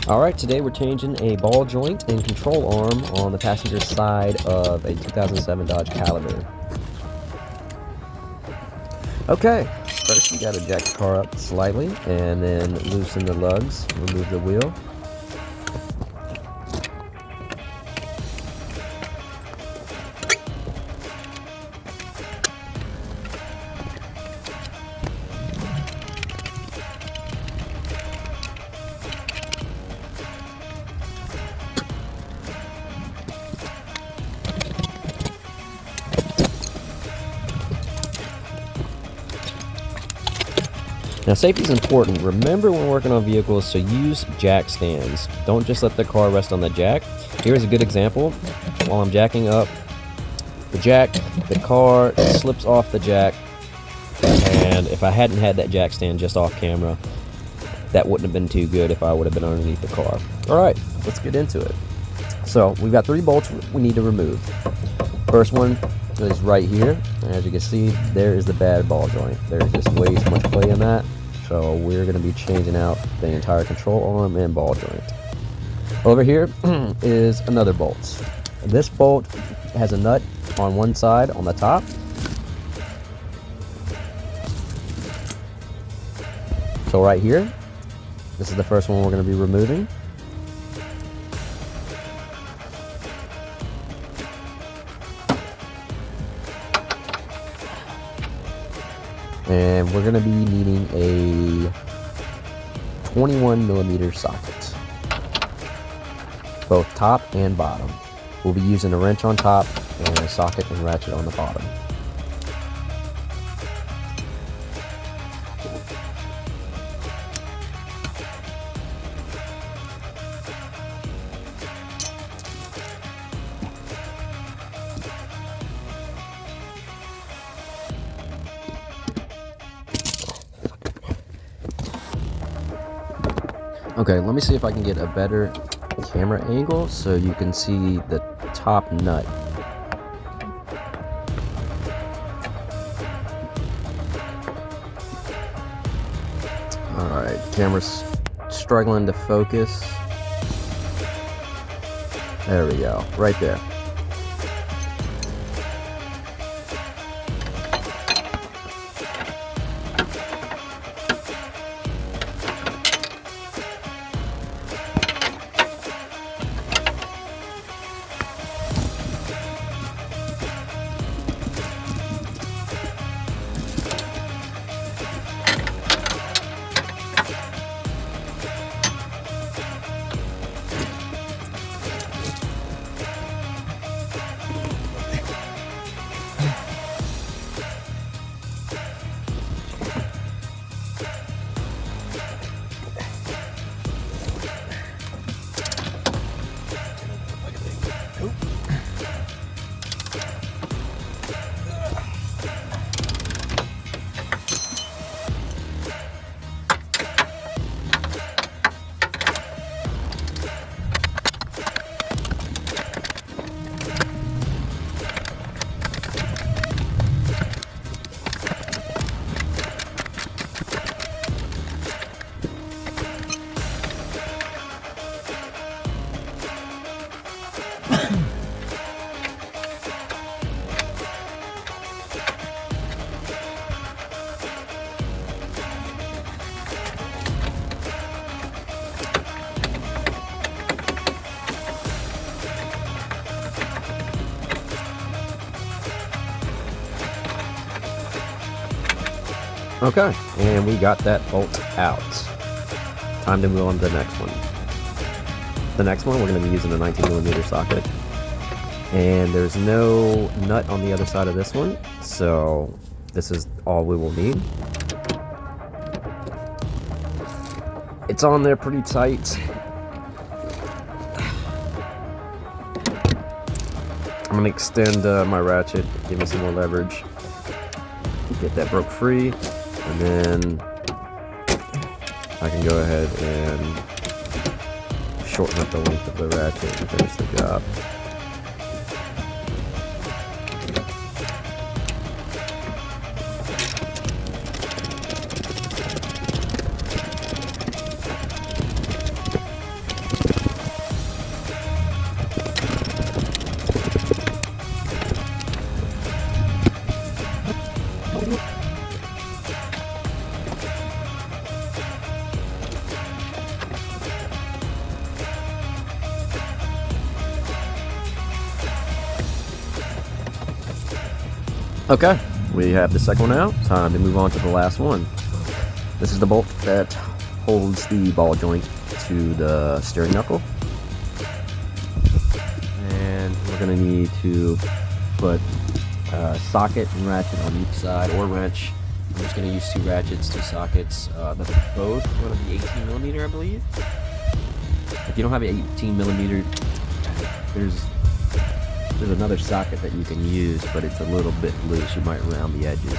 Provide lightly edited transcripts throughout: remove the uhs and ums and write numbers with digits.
Alright, today we're changing a ball joint and control arm on the passenger side of a 2007 Dodge Caliber. Okay, first we gotta jack the car up slightly and then loosen the lugs, remove the wheel. Now, safety is important. Remember when working on vehicles to use jack stands. Don't just let the car rest on the jack. Here's a good example. While I'm jacking up the jack, the car slips off the jack, and if I hadn't had that jack stand just off camera, that wouldn't have been too good if I would have been underneath the car. All right, let's get into it. So we've got 3 bolts we need to remove. First one is right here, and as you can see, there is the bad ball joint. There's just way too much play in that, so we're going to be changing out the entire control arm and ball joint. Over here is another bolt. This bolt has a nut on one side on the top. So right here, this is the first one we're going to be removing. And we're going to be needing a 21mm socket, both top and bottom. We'll be using a wrench on top and a socket and ratchet on the bottom. Okay, let me see if I can get a better camera angle so you can see the top nut. Alright, camera's struggling to focus. There we go, right there. Okay, and we got that bolt out. Time to move on to the next one. The next one, we're going to be using a 19mm socket. And there's no nut on the other side of this one, so this is all we will need. It's on there pretty tight. I'm going to extend my ratchet, give me some more leverage. Get that broke free. And then I can go ahead and shorten up the length of the ratchet and finish the job. Okay, we have the second one out. Time to move on to the last one. This is the bolt that holds the ball joint to the steering knuckle. And we're going to need to put a socket and ratchet on each side, or wrench. I'm just going to use 2 ratchets, 2 sockets. They're both going to be 18 millimeter, I believe. If you don't have an 18 millimeter, there's another socket that you can use, but it's a little bit loose. You might round the edges.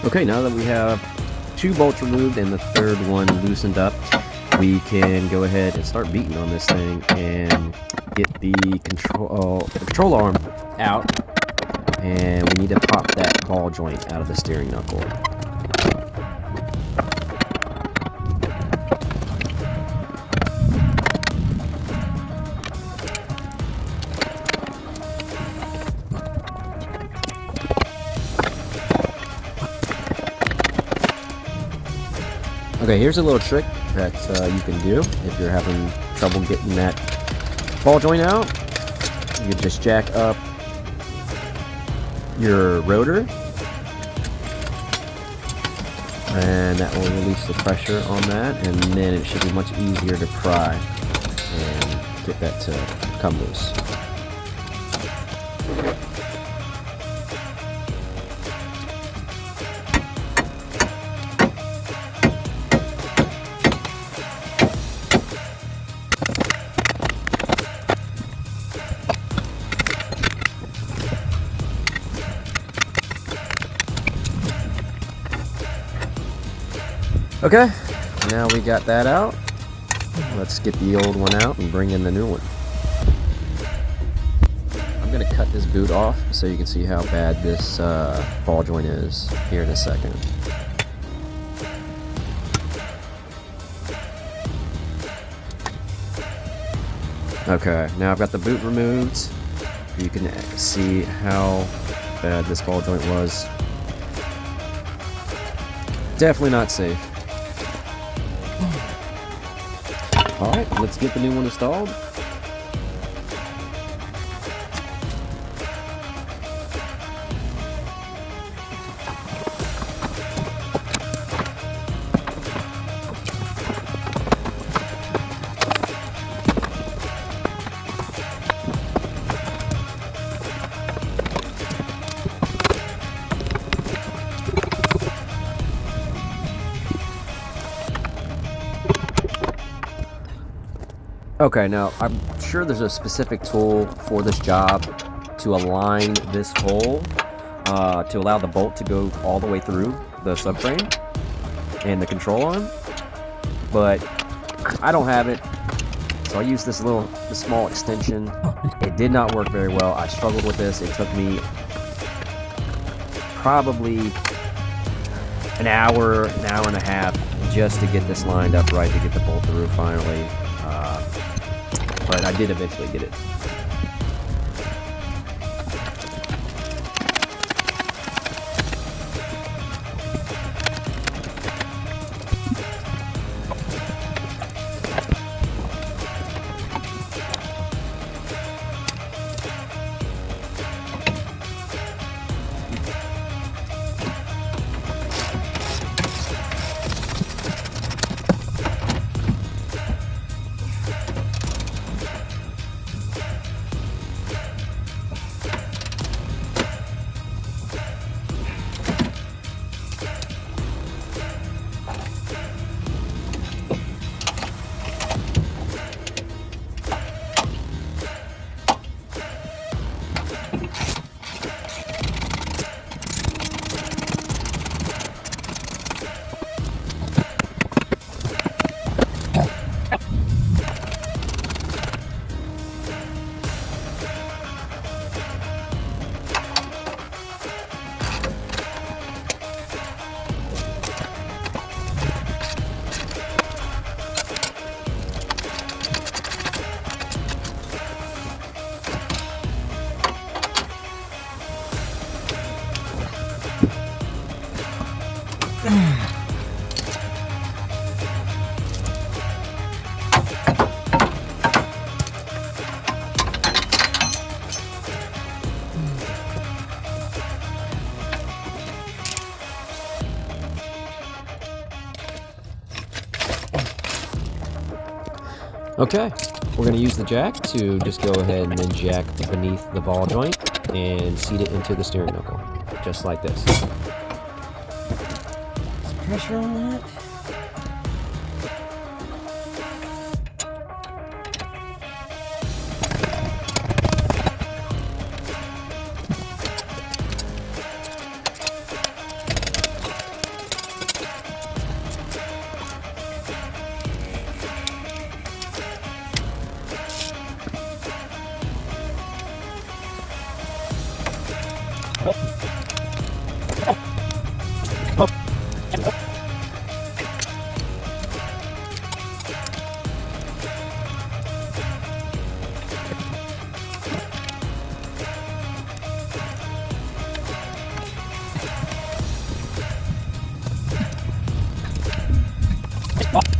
Okay, now that we have 2 bolts removed and the third one loosened up, we can go ahead and start beating on this thing and get the control arm out. And we need to pop that ball joint out of the steering knuckle. Okay, here's a little trick that you can do if you're having trouble getting that ball joint out. You just jack up your rotor, and that will release the pressure on that, and then it should be much easier to pry and get that to come loose. Okay, now we got that out. Let's get the old one out and bring in the new one. I'm gonna cut this boot off so you can see how bad this ball joint is here in a second. Okay, now I've got the boot removed. You can see how bad this ball joint was. Definitely not safe. Alright, let's get the new one installed. Okay, now I'm sure there's a specific tool for this job to align this hole to allow the bolt to go all the way through the subframe and the control arm, but I don't have it, so I used this small extension. It did not work very well. I struggled with this. It took me probably an hour and a half just to get this lined up right, to get the bolt through finally. But I did eventually get it. Okay, we're going to use the jack to just go ahead and then jack beneath the ball joint and seat it into the steering knuckle, just like this. Some pressure on that. Oh.